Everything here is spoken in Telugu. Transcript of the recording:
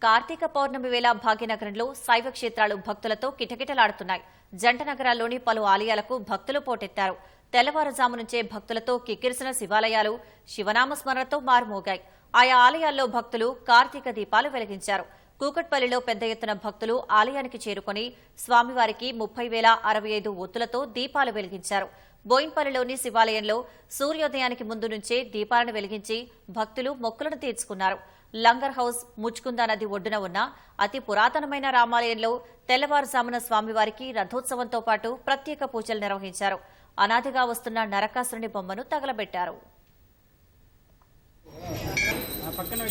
కార్తీక పౌర్ణమి వేళ భాగ్యనగరంలో శైవ క్షేత్రాలు భక్తులతో కిటకిటలాడుతున్నాయి. జంట నగరాల్లోని పలు ఆలయాలకు భక్తులు పోటెత్తారు. తెల్లవారుజాము నుంచే భక్తులతో కిక్కిరిసిన శివాలయాలు శివనామ స్మరణతో మారుమోగాయి. ఆయా ఆలయాల్లో భక్తులు కార్తీక దీపాలు వెలిగించారు. కూకట్పల్లిలో పెద్ద ఎత్తున భక్తులు ఆలయానికి చేరుకుని స్వామివారికి 30,065 ఒత్తులతో దీపాలు వెలిగించారు. బోయిన్పల్లిలోని శివాలయంలో సూర్యోదయానికి ముందు నుంచే దీపాలను వెలిగించి భక్తులు మొక్కులను తీర్చుకున్నారు. లంగర్ హౌస్ ముచ్కుందా నది ఒడ్డున ఉన్న అతి పురాతనమైన రామాలయంలో తెల్లవారుజామున స్వామివారికి రథోత్సవంతో పాటు ప్రత్యేక పూజలు నిర్వహించారు. అనాదిగా వస్తున్న నరకాసురుని బొమ్మను తగలబెట్టారు. పక్కన